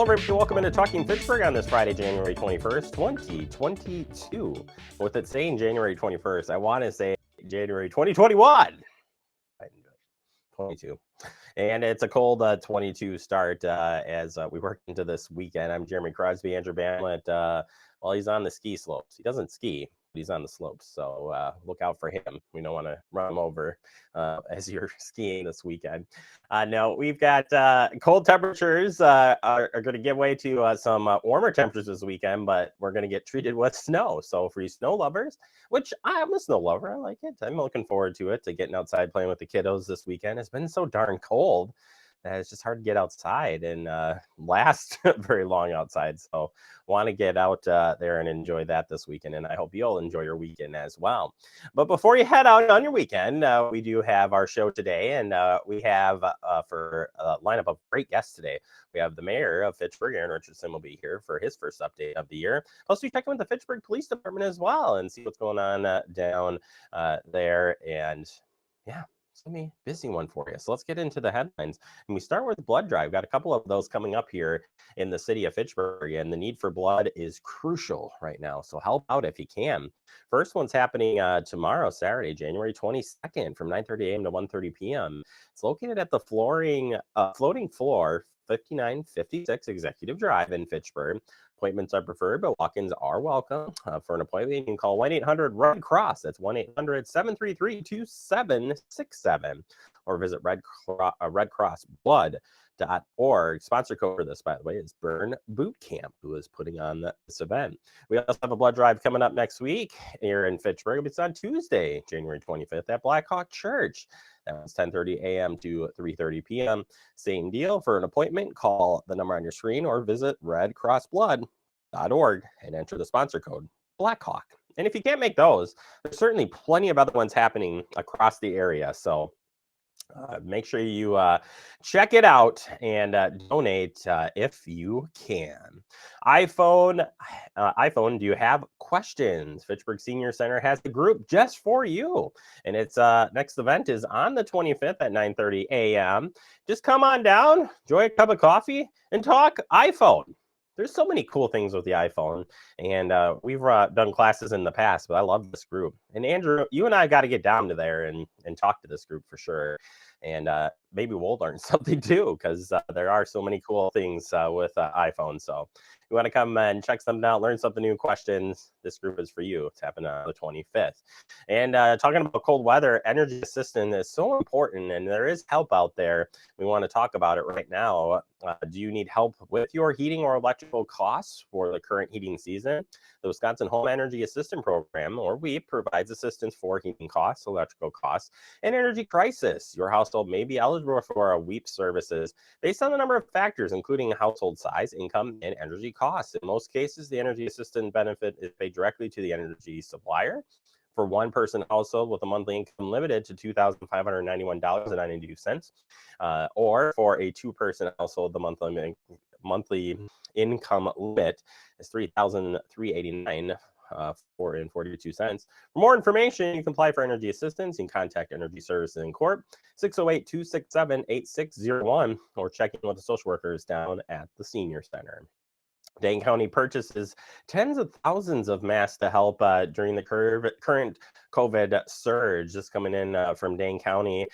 Hello, everybody. Welcome into Talking Fitchburg on this Friday, January 21st, 2022. With it saying January 21st, I want to say January 2021. 22. And it's a cold 22 start as we work into this weekend. I'm Jeremy Crosby. Andrew Bamlett, well, he's on the ski slopes. He doesn't ski, but he's on the slopes. So look out for him. We don't want to run him over as you're skiing this weekend. No, we've got cold temperatures are going to give way to some warmer temperatures this weekend, but we're going to get treated with snow. So for you snow lovers, which I'm a snow lover, I like it. I'm looking forward to it, to getting outside playing with the kiddos this weekend. It's been so darn cold that it's just hard to get outside and last very long outside. So want to get out there and enjoy that this weekend. And I hope you'll enjoy your weekend as well. But before you head out on your weekend, we do have our show today. And we have for a lineup of great guests today. We have the mayor of Fitchburg, Aaron Richardson, will be here for his first update of the year. Plus, we check in with the Fitchburg Police Department as well and see what's going on down there. And yeah, it's going to be a busy one for you. So let's get into the headlines. And we start with blood drive. Got a couple of those coming up here in the city of Fitchburg, and the need for blood is crucial right now. So help out if you can. First one's happening tomorrow, Saturday, January 22nd from 9:30 a.m. to 1:30 p.m. It's located at the floating floor 5956 Executive Drive in Fitchburg. Appointments are preferred, but walk-ins are welcome. For an appointment, you can call 1-800-RED CROSS. That's 1-800-733-2767. Or visit redcrossblood.org. Sponsor code for this, by the way, is Burn Boot Camp, who is putting on this event. We also have a blood drive coming up next week here in Fitchburg. It's on Tuesday, January 25th at Blackhawk Church. That's 10:30 a.m. to 3:30 p.m. Same deal. For an appointment, call the number on your screen or visit redcrossblood.org and enter the sponsor code Blackhawk. And if you can't make those, there's certainly plenty of other ones happening across the area. So make sure you check it out and donate if you can. iPhone, do you have questions? Fitchburg Senior Center has a group just for you. And its next event is on the 25th at 9:30 a.m. Just come on down, enjoy a cup of coffee, and talk iPhone. There's so many cool things with the iPhone, and we've done classes in the past, but I love this group. And Andrew, you and I got to get down to there and talk to this group for sure. And maybe we'll learn something too, because there are so many cool things with iPhone. So you want to come and check something out, learn something new, questions, this group is for you. It's happening on the 25th. And talking about cold weather, energy assistance is so important, and there is help out there. We want to talk about it right now. Do you need help with your heating or electrical costs for the current heating season? The Wisconsin Home Energy Assistance Program, or WEAP, provides assistance for heating costs, electrical costs, and energy crisis. Your household may be eligible for a WEAP services based on a number of factors, including household size, income, and energy costs. In most cases, the energy assistance benefit is paid directly to the energy supplier. For one person household with a monthly income limited to $2,591.92, or for a two-person household, the monthly income limit is $3,389. 4.42 cents. For more information, you can apply for energy assistance. You can contact Energy Services in Corp, 608-267-8601, or check in with the social workers down at the Senior Center. Dane County purchases tens of thousands of masks to help during the current COVID surge. Just coming in from Dane County,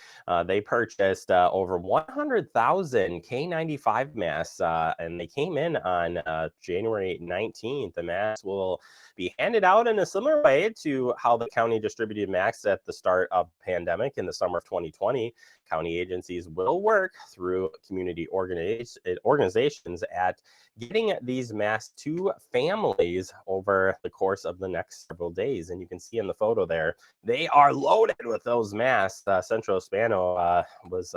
they purchased over 100,000 K95 masks, and they came in on January 19th. The masks will be handed out in a similar way to how the county distributed masks at the start of the pandemic in the summer of 2020. County agencies will work through community organizations at getting these masks to families over the course of the next several days. And you can see in the photo there, they are loaded with those masks. Central Hispano was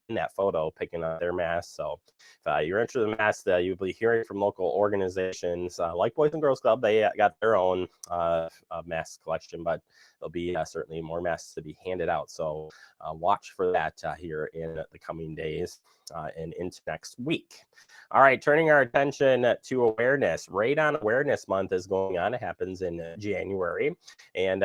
in that photo picking up their masks. So if you're interested in masks, you'll be hearing from local organizations like Boys and Girls Club. They got their own mask collection, but there'll be certainly more masks to be handed out. So watch for that here in the coming days and into next week. All right, turning our attention to awareness. Radon Awareness Month is going on. It happens in January. And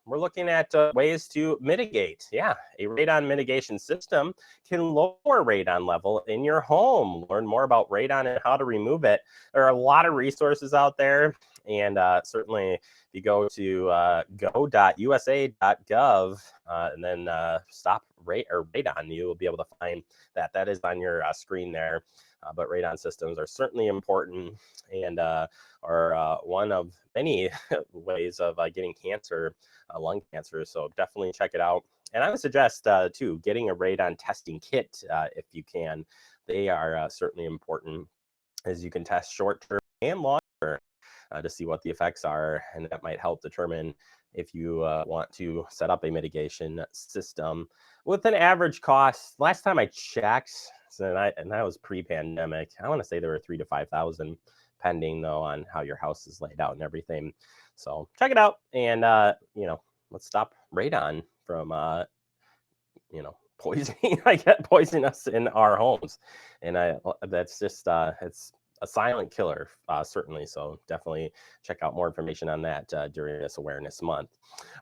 we're looking at ways to mitigate. Yeah, a radon mitigation system can lower radon level in your home. Learn more about radon and how to remove it. There are a lot of resources out there, and certainly if you go to go.usa.gov and then stop radon, you will be able to find that. That is on your screen there. But radon systems are certainly important and are one of many ways of getting cancer, lung cancer. So definitely check it out. And I would suggest, too, getting a radon testing kit if you can. They are certainly important, as you can test short-term and long-term to see what the effects are. And that might help determine if you want to set up a mitigation system with an average cost. Last time I checked, and that was pre-pandemic, I want to say there were 3,000 to 5,000, pending though on how your house is laid out and everything. So check it out, and let's stop radon from poisoning us in our homes. And that's just it's a silent killer, certainly. So definitely check out more information on that during this awareness month.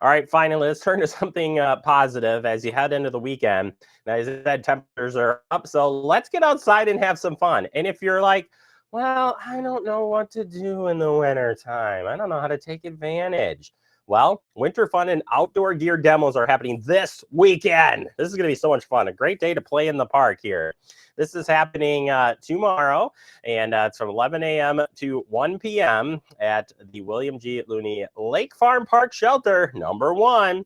All right, finally, let's turn to something positive as you head into the weekend. Now, as I said, temperatures are up, so let's get outside and have some fun. And if you're like, well, I don't know what to do in the winter time, I don't know how to take advantage. Well, winter fun and outdoor gear demos are happening this weekend. This is going to be so much fun. A great day to play in the park here. This is happening tomorrow, and it's from 11 a.m. to 1 p.m. at the William G. Looney Lake Farm Park Shelter number 1.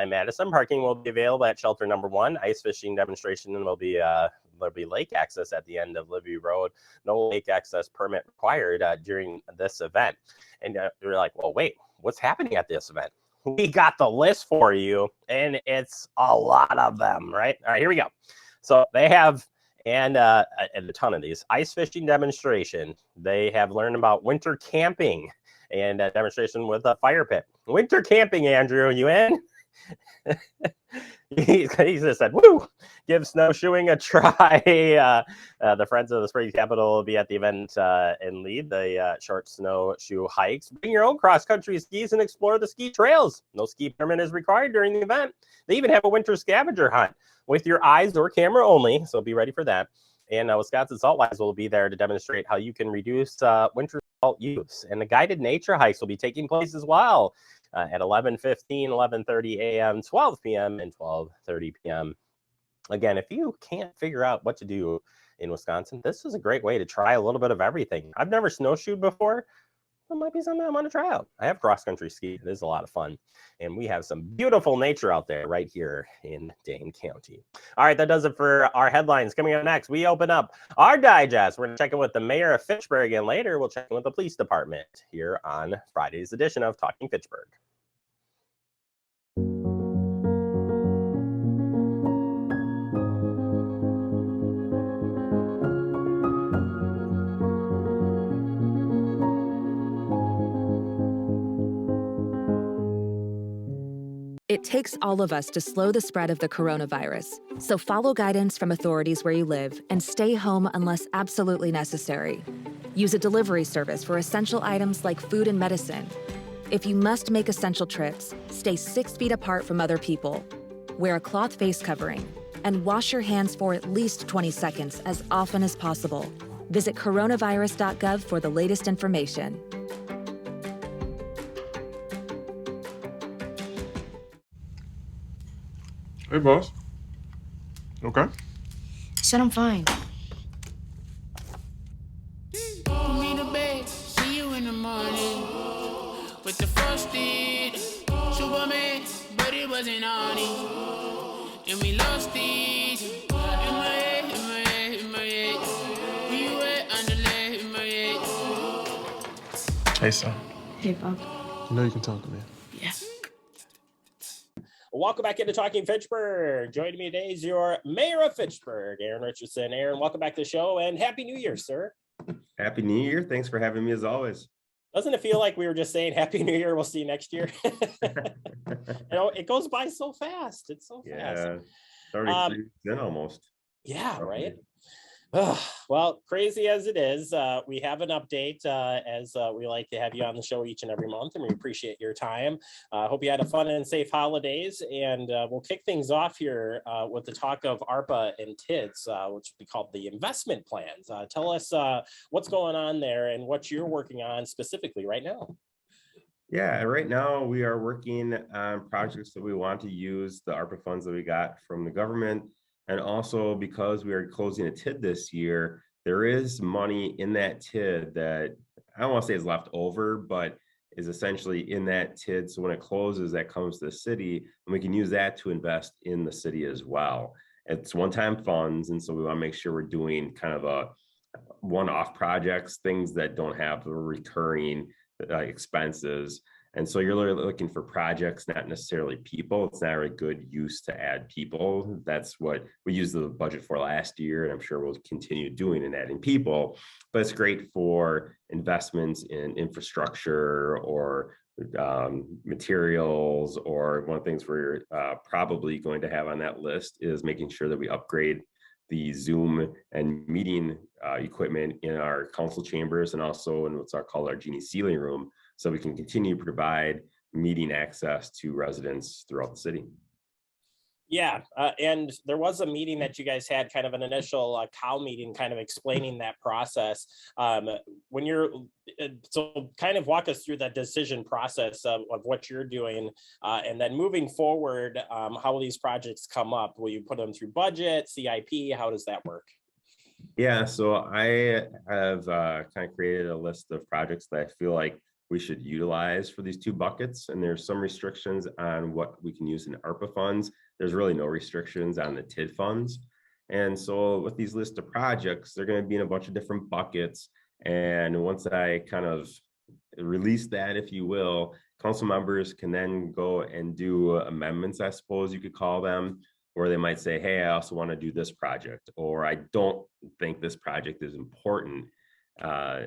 Madison parking will be available at shelter number 1. Ice fishing demonstration will be there'll be lake access at the end of Libby Road. No lake access permit required during this event. And you're like, well, wait, what's happening at this event? We got the list for you, and it's a lot of them, right? All right, here we go. So they have and a ton of these. Ice fishing demonstration. They have learned about winter camping and a demonstration with a fire pit. Winter camping, Andrew, you in? he just said, woo, give snowshoeing a try. The Friends of the Spring Capital will be at the event and lead the short snowshoe hikes. Bring your own cross-country skis and explore the ski trails. No ski permit is required during the event. They even have a winter scavenger hunt with your eyes or camera only, so be ready for that. And Wisconsin Saltwise will be there to demonstrate how you can reduce winter salt use. And the guided nature hikes will be taking place as well at 11:15, 11:30 a.m., 12 p.m., and 12:30 p.m. Again, if you can't figure out what to do in Wisconsin, this is a great way to try a little bit of everything. I've never snowshoed before. It might be something I want to try out. I have cross-country ski. It is a lot of fun. And we have some beautiful nature out there right here in Dane County. All right, that does it for our headlines. Coming up next, we open up our digest. We're going to check in with the mayor of Fitchburg, and later we'll check in with the police department here on Friday's edition of Talking Fitchburg. It takes all of us to slow the spread of the coronavirus, so follow guidance from authorities where you live and stay home unless absolutely necessary. Use a delivery service for essential items like food and medicine. If you must make essential trips, stay 6 feet apart from other people. Wear a cloth face covering and wash your hands for at least 20 seconds as often as possible. Visit coronavirus.gov for the latest information. Hey, boss. Okay. Said I'm fine. Put me to bed, see you in the morning. With the frosted Superman, but it wasn't on it. And we lost it. In my head, in my head, in my head. Where you at underlay in my head. Hey, son. Hey, Bob. You know you can talk to me. Yeah. Welcome back into Talking Fitchburg. Joining me today is your mayor of Fitchburg, Aaron Richardson. Aaron, welcome back to the show, and Happy New Year, sir. Happy New Year. Thanks for having me as always. Doesn't it feel like we were just saying Happy New Year, we'll see you next year? It goes by so fast. It's so fast. Yeah, 33 in almost. Yeah, right. Well, crazy as it is, we have an update as we like to have you on the show each and every month, and we appreciate your time. Hope you had a fun and safe holidays, and we'll kick things off here with the talk of ARPA and TIDS, which we call the investment plans. Tell us what's going on there and what you're working on specifically right now. Yeah, right now we are working on projects that we want to use the ARPA funds that we got from the government. And also because we are closing a TID this year, there is money in that TID that I don't want to say is left over, but is essentially in that TID. So when it closes, that comes to the city, and we can use that to invest in the city as well. It's one-time funds, and so we want to make sure we're doing kind of a one-off projects, things that don't have the recurring expenses. And so you're really looking for projects, not necessarily people. It's not a good use to add people. That's what we used the budget for last year, and I'm sure we'll continue doing and adding people. But it's great for investments in infrastructure or materials, or one of the things we're probably going to have on that list is making sure that we upgrade the Zoom and meeting equipment in our council chambers, and also in what's called our Genie Ceiling Room, so we can continue to provide meeting access to residents throughout the city. Yeah, and there was a meeting that you guys had, kind of an initial COW meeting, kind of explaining that process. When you're, so kind of walk us through that decision process of what you're doing, and then moving forward, how will these projects come up? Will you put them through budget, CIP? How does that work? Yeah, so I have kind of created a list of projects that I feel like we should utilize for these two buckets. And there's some restrictions on what we can use in ARPA funds. There's really no restrictions on the TID funds. And so with these list of projects, they're going to be in a bunch of different buckets. And once I kind of release that, if you will, council members can then go and do amendments, I suppose you could call them, where they might say, hey, I also want to do this project, or I don't think this project is important.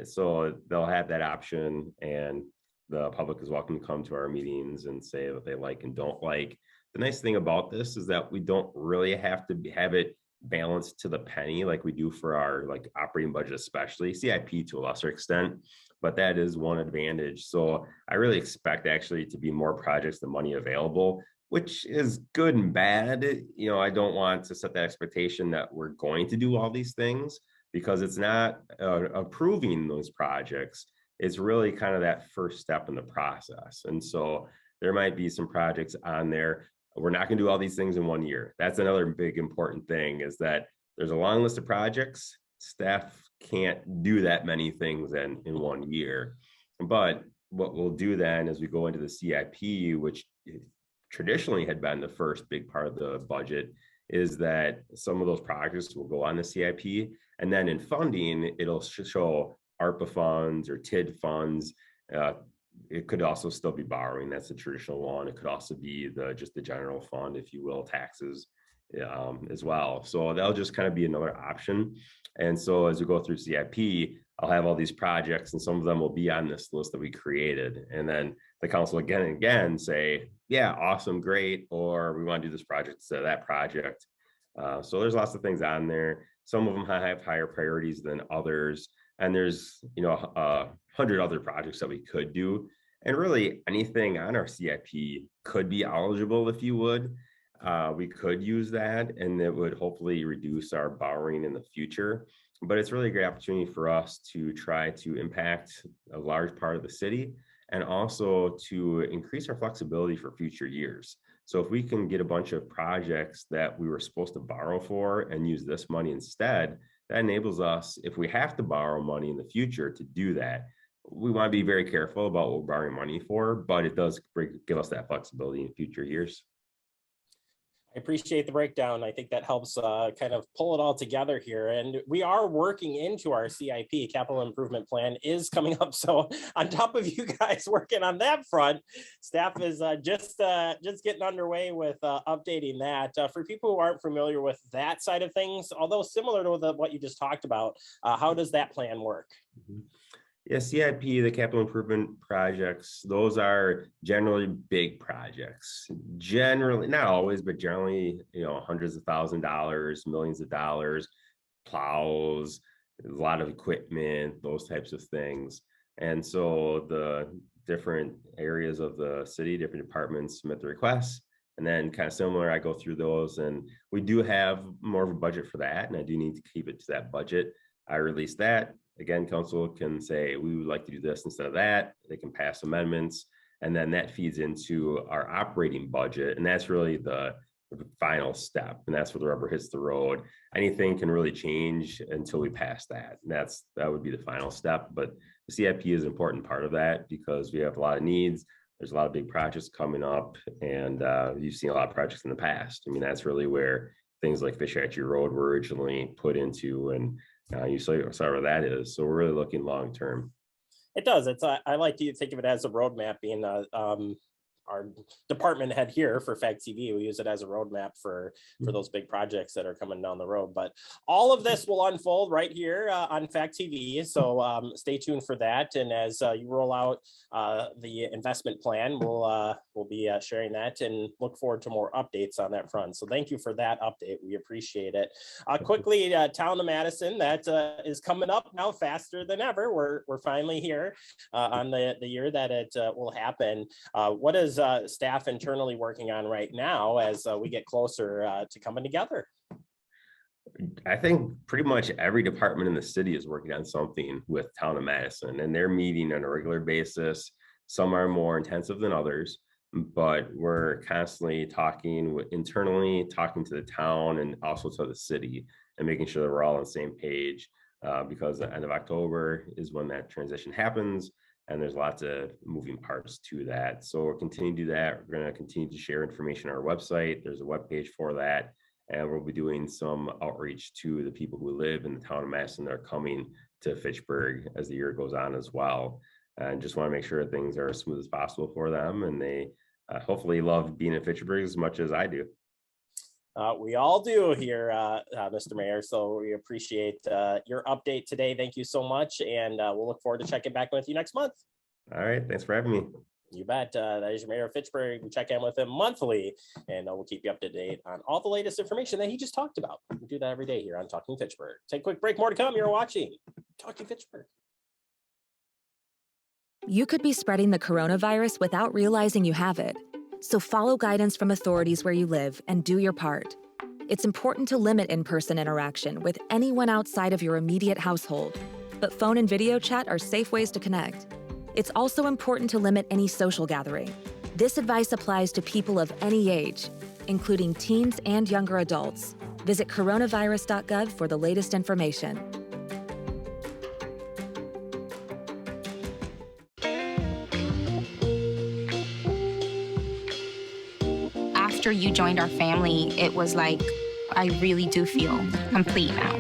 So they'll have that option, and the public is welcome to come to our meetings and say what they like and don't like. The nice thing about this is that we don't really have to have it balanced to the penny like we do for our operating budget, especially CIP to a lesser extent, but that is one advantage. So I really expect actually to be more projects than money available, which is good and bad. You know, I don't want to set that expectation that we're going to do all these things, because it's not approving those projects. It's really kind of that first step in the process. And so there might be some projects on there. We're not going to do all these things in 1 year. That's another big important thing, is that there's a long list of projects. Staff can't do that many things in 1 year. But what we'll do then as we go into the CIP, which traditionally had been the first big part of the budget, is that some of those projects will go on the CIP, and then in funding, it'll show ARPA funds or TID funds. It could also still be borrowing. That's the traditional one. It could also be just the general fund, if you will, taxes as well. So that'll just kind of be another option. And so as we go through CIP, I'll have all these projects, and some of them will be on this list that we created. And then the council again and again say, yeah, awesome, great, or we want to do this project instead of that project. So there's lots of things on there. Some of them have higher priorities than others. And there's, 100 other projects that we could do. And really anything on our CIP could be eligible, if you would. We could use that, and it would hopefully reduce our borrowing in the future. But it's really a great opportunity for us to try to impact a large part of the city, and also to increase our flexibility for future years. So if we can get a bunch of projects that we were supposed to borrow for and use this money instead, that enables us, if we have to borrow money in the future, to do that. We want to be very careful about what we're borrowing money for, but it does give us that flexibility in future years. I appreciate the breakdown. I think that helps kind of pull it all together here. And we are working into our CIP, capital improvement plan is coming up. So on top of you guys working on that front, staff is just getting underway with updating that. For people who aren't familiar with that side of things, although similar to what you just talked about, how does that plan work? Mm-hmm. Yeah, CIP, the capital improvement projects, those are generally big projects. Generally, not always, but generally, hundreds of $1,000s, millions of dollars. plows, a lot of equipment, those types of things. And so the different areas of the city, different departments submit the requests. And then kind of similar, I go through those, and we do have more of a budget for that. And I do need to keep it to that budget. I release that. Again, council can say, we would like to do this instead of that. They can pass amendments. And then that feeds into our operating budget. And that's really the final step. And that's where the rubber hits the road. Anything can really change until we pass that. And that would be the final step. But the CIP is an important part of that because we have a lot of needs. There's a lot of big projects coming up, and you've seen a lot of projects in the past. I mean, that's really where things like Fitchburg Road were originally put into, and you saw where that is. So we're really looking long term. It does. I like to think of it as a roadmap, being our department head here for FAG TV. We use it as a roadmap for those big projects that are coming down the road. But all of this will unfold right here on FAG TV. So stay tuned for that. And as you roll out the investment plan, we'll be sharing that and look forward to more updates on that front. So thank you for that update. We appreciate it. Quickly, Town of Madison, that is coming up now faster than ever. We're finally here on the year that it will happen. What is staff internally working on right now as we get closer to coming together? I think pretty much every department in the city is working on something with Town of Madison, and they're meeting on a regular basis. Some are more intensive than others, but we're constantly talking internally, talking to the town and also to the city, and making sure that we're all on the same page because the end of October is when that transition happens. And there's lots of moving parts to that. So we're continuing to do that. We're going to continue to share information on our website. There's a webpage for that. And we'll be doing some outreach to the people who live in the town of Madison that are coming to Fitchburg as the year goes on as well. And just want to make sure things are as smooth as possible for them. And they hopefully love being in Fitchburg as much as I do. We all do here, Mr. Mayor. So we appreciate your update today. Thank you so much. And we'll look forward to checking back with you next month. All right. Thanks for having me. You bet. That is your Mayor of Fitchburg. We check in with him monthly, and we'll keep you up to date on all the latest information that he just talked about. We do that every day here on Talking Fitchburg. Take a quick break. More to come. You're watching Talking Fitchburg. You could be spreading the coronavirus without realizing you have it. So follow guidance from authorities where you live and do your part. It's important to limit in-person interaction with anyone outside of your immediate household, but phone and video chat are safe ways to connect. It's also important to limit any social gathering. This advice applies to people of any age, including teens and younger adults. Visit coronavirus.gov for the latest information. After you joined our family, it was like, I really do feel complete now.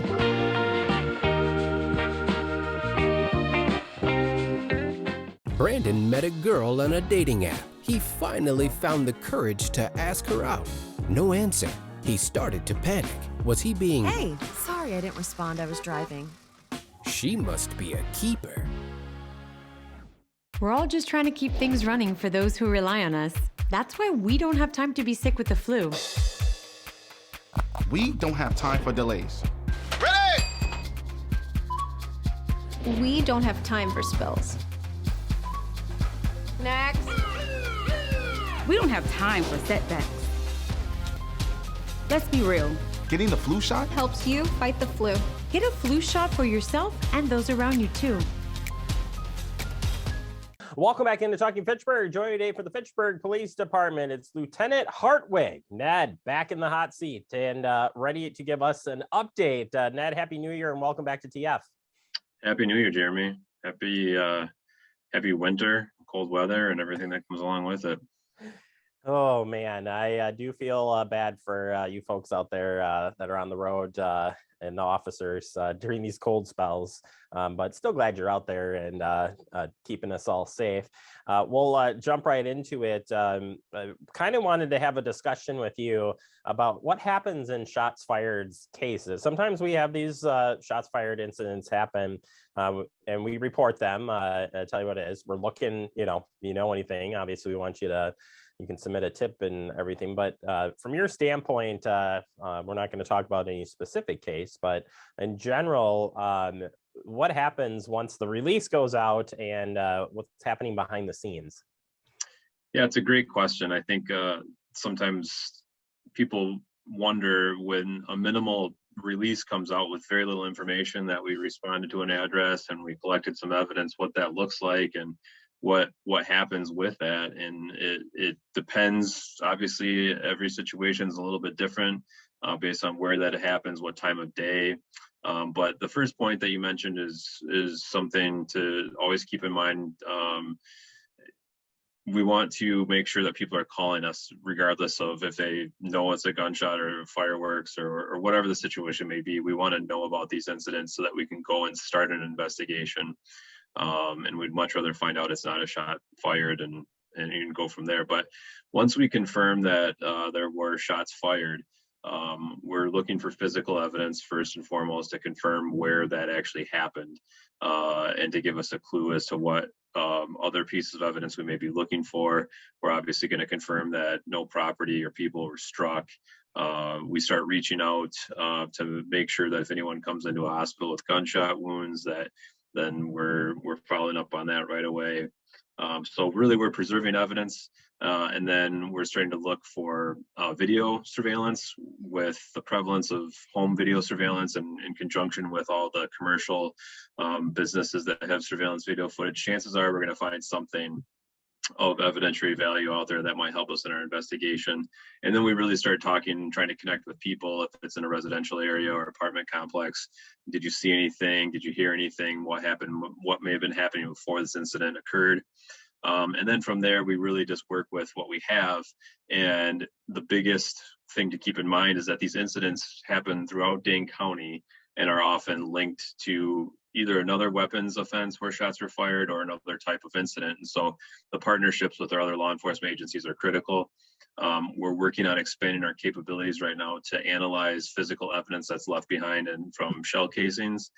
Brandon met a girl on a dating app. He finally found the courage to ask her out. No answer. He started to panic. Was he being... Hey, sorry I didn't respond. I was driving. She must be a keeper. We're all just trying to keep things running for those who rely on us. That's why we don't have time to be sick with the flu. We don't have time for delays. Ready! We don't have time for spills. Next. We don't have time for setbacks. Let's be real. Getting the flu shot helps you fight the flu. Get a flu shot for yourself and those around you too. Welcome back into Talking Fitchburg. Joining today for the Fitchburg Police Department, it's Lieutenant Hartwig. Ned, back in the hot seat and ready to give us an update. Ned, Happy New Year and welcome back to TF. Happy New Year, Jeremy. Happy winter, cold weather, and everything that comes along with it. Oh, man, I do feel bad for you folks out there that are on the road and the officers during these cold spells, but still glad you're out there and keeping us all safe. We'll jump right into it. I kind of wanted to have a discussion with you about what happens in shots fired cases. Sometimes we have these shots fired incidents happen and we report them. I'll tell you what it is. We're looking, you know anything, obviously we want you can submit a tip and everything, but from your standpoint, we're not going to talk about any specific case, case, but in general, what happens once the release goes out, and what's happening behind the scenes? Yeah, it's a great question. I think sometimes people wonder when a minimal release comes out with very little information, that we responded to an address and we collected some evidence, what that looks like and what happens with that. And it depends. Obviously, every situation is a little bit different based on where that happens, what time of day. But the first point that you mentioned is something to always keep in mind. We want to make sure that people are calling us regardless of if they know it's a gunshot or fireworks or whatever the situation may be. We want to know about these incidents so that we can go and start an investigation. And we'd much rather find out it's not a shot fired and you can go from there. But once we confirm that there were shots fired, we're looking for physical evidence first and foremost to confirm where that actually happened and to give us a clue as to what other pieces of evidence we may be looking for. We're obviously going to confirm that no property or people were struck. We start reaching out to make sure that if anyone comes into a hospital with gunshot wounds, that then we're following up on that right away. So really we're preserving evidence and then we're starting to look for video surveillance with the prevalence of home video surveillance and in conjunction with all the commercial businesses that have surveillance video footage. Chances are we're going to find something of evidentiary value out there that might help us in our investigation. And then we really start talking and trying to connect with people if it's in a residential area or apartment complex. Did you see anything? Did you hear anything? What happened? What may have been happening before this incident occurred? And then from there, we really just work with what we have. And the biggest thing to keep in mind is that these incidents happen throughout Dane County and are often linked to either another weapons offense where shots were fired or another type of incident. And so the partnerships with our other law enforcement agencies are critical. We're working on expanding our capabilities right now to analyze physical evidence that's left behind and from shell casings.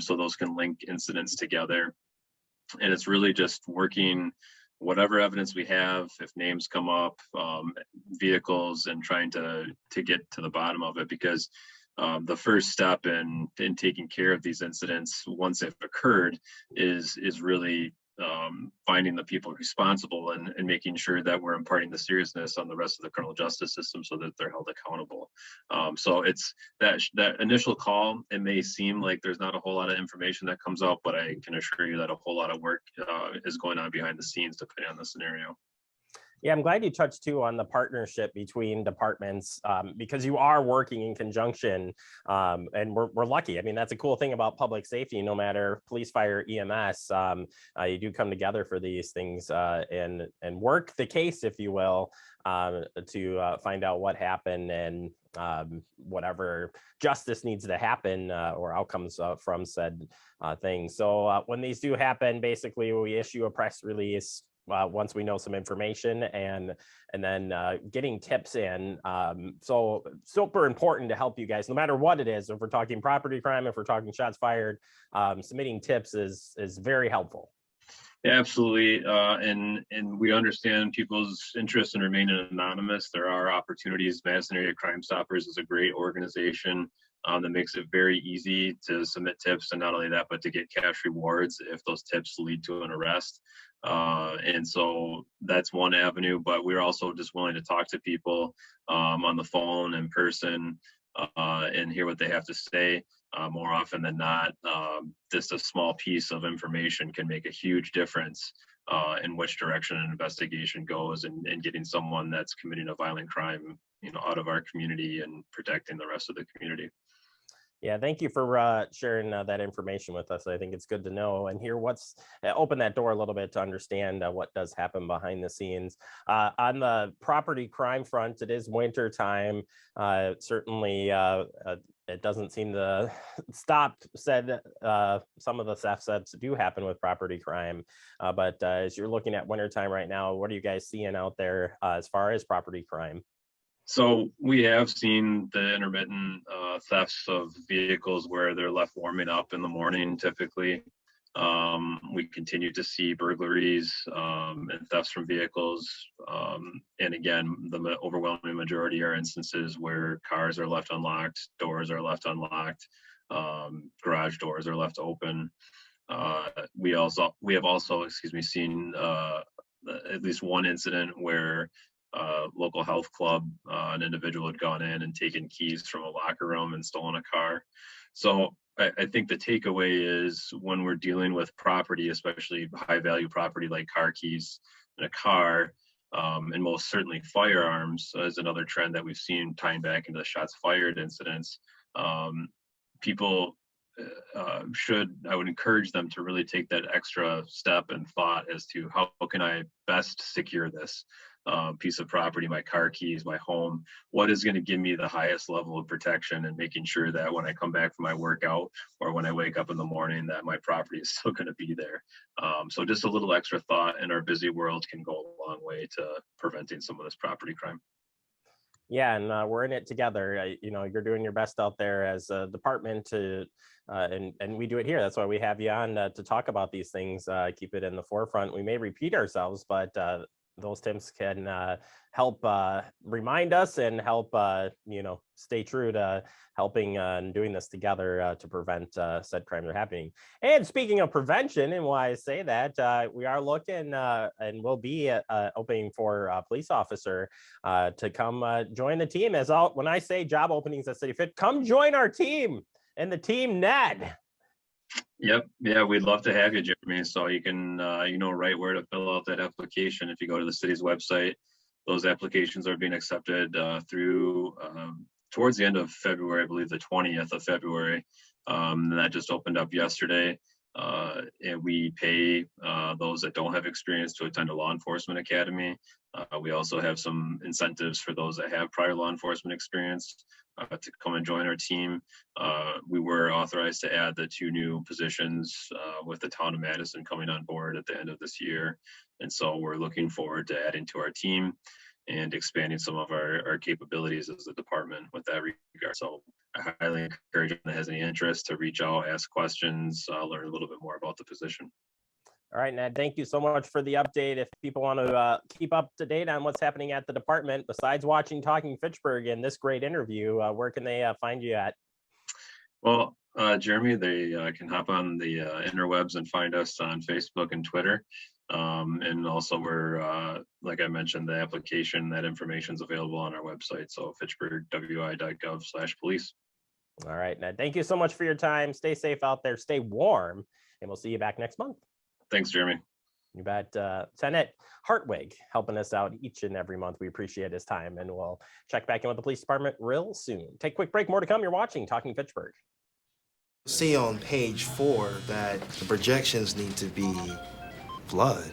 So those can link incidents together. And it's really just working whatever evidence we have, if names come up, vehicles, and trying to get to the bottom of it, because the first step in taking care of these incidents once they've occurred is really finding the people responsible and making sure that we're imparting the seriousness on the rest of the criminal justice system so that they're held accountable. So it's that initial call, it may seem like there's not a whole lot of information that comes out, but I can assure you that a whole lot of work is going on behind the scenes depending on the scenario. Yeah, I'm glad you touched too on the partnership between departments because you are working in conjunction and we're lucky. I mean, that's a cool thing about public safety. No matter police, fire, EMS, you do come together for these things and work the case, if you will, to find out what happened and whatever justice needs to happen or outcomes from said things. So when these do happen, basically we issue a press release once we know some information and then getting tips in. So super important to help you guys, no matter what it is. If we're talking property crime, if we're talking shots fired, submitting tips is very helpful. Yeah, absolutely. And we understand people's interest in remaining anonymous. There are opportunities. Madison Area Crime Stoppers is a great organization that makes it very easy to submit tips. And not only that, but to get cash rewards if those tips lead to an arrest. And so that's one avenue, but we're also just willing to talk to people on the phone, in person, and hear what they have to say. More often than not, just a small piece of information can make a huge difference in which direction an investigation goes and getting someone that's committing a violent crime, out of our community and protecting the rest of the community. Yeah, thank you for sharing that information with us. I think it's good to know and hear open that door a little bit to understand what does happen behind the scenes. On the property crime front, it is winter time. Certainly, it doesn't seem to stop some of the thefts that do happen with property crime. But as you're looking at wintertime right now, what are you guys seeing out there as far as property crime? So we have seen the intermittent thefts of vehicles where they're left warming up in the morning, typically. We continue to see burglaries and thefts from vehicles. And again, the overwhelming majority are instances where cars are left unlocked, doors are left unlocked, garage doors are left open. We have also, seen at least one incident where local health club, an individual had gone in and taken keys from a locker room and stolen a car. So I think the takeaway is when we're dealing with property, especially high value property like car keys in a car, and most certainly firearms is another trend that we've seen tying back into the shots fired incidents. People I would encourage them to really take that extra step and thought as to how can I best secure this piece of property, my car keys, my home, what is going to give me the highest level of protection, and making sure that when I come back from my workout or when I wake up in the morning that my property is still going to be there. So just a little extra thought in our busy world can go a long way to preventing some of this property crime. Yeah, and we're in it together. You're doing your best out there as a department to, and we do it here. That's why we have you on to talk about these things, keep it in the forefront. We may repeat ourselves, but those tips can help remind us and help, stay true to helping and doing this together to prevent said crimes are happening. And speaking of prevention, and why I say that, we are looking and will be opening for a police officer to come join the team. When I say job openings at City Fit, come join our team and the team Ned. Yep. Yeah, we'd love to have you, Jeremy. So you can, right where to fill out that application. If you go to the city's website, those applications are being accepted through towards the end of February, I believe the 20th of February. And that just opened up yesterday. And we pay those that don't have experience to attend a law enforcement academy. We also have some incentives for those that have prior law enforcement experience to come and join our team. We were authorized to add the 2 new positions with the town of Madison coming on board at the end of this year. And so we're looking forward to adding to our team and expanding some of our capabilities as a department with that regard. So I highly encourage anyone that has any interest to reach out, ask questions, learn a little bit more about the position. All right, Ned, thank you so much for the update. If people want to keep up to date on what's happening at the department, besides watching Talking Fitchburg and this great interview, where can they find you at? Well, Jeremy, they can hop on the interwebs and find us on Facebook and Twitter. And also we're, like I mentioned, the application, that information is available on our website. So fitchburgwi.gov/police. All right, Ned, thank you so much for your time. Stay safe out there, stay warm, and we'll see you back next month. Thanks, Jeremy. You bet. Lieutenant Hartwig helping us out each and every month. We appreciate his time, and we'll check back in with the police department real soon. Take a quick break. More to come. You're watching Talking Fitchburg. See on page 4 that the projections need to be blood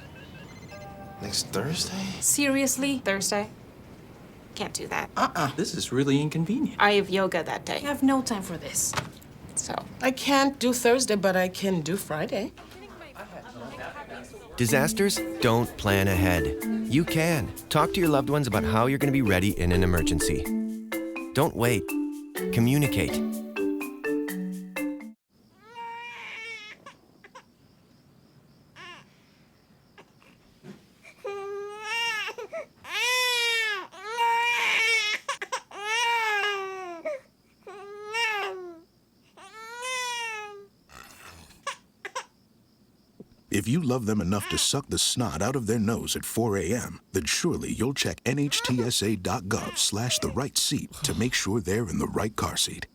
next Thursday. Seriously? Thursday? Can't do that. This is really inconvenient. I have yoga that day. I have no time for this. So I can't do Thursday, but I can do Friday. Disasters don't plan ahead. You can. Talk to your loved ones about how you're going to be ready in an emergency. Don't wait. Communicate. If you love them enough to suck the snot out of their nose at 4 a.m., then surely you'll check nhtsa.gov/the right seat to make sure they're in the right car seat.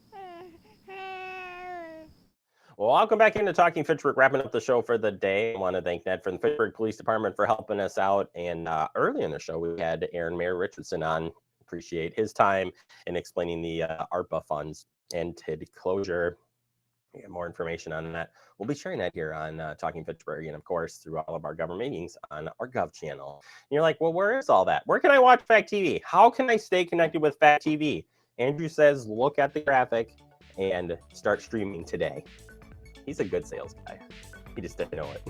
Well, welcome back into Talking Fitchburg, wrapping up the show for the day. I want to thank Ned from the Fitchburg Police Department for helping us out. And early in the show, we had Aaron Mayor Richardson on. Appreciate his time in explaining the ARPA funds and TID closure. Get more information on that. We'll be sharing that here on Talking Fitchburg, and of course through all of our government meetings on our Gov channel. And you're like, well, where is all that? Where can I watch Fact TV? How can I stay connected with Fact TV? Andrew says, look at the graphic and start streaming today. He's a good sales guy. He just didn't know it.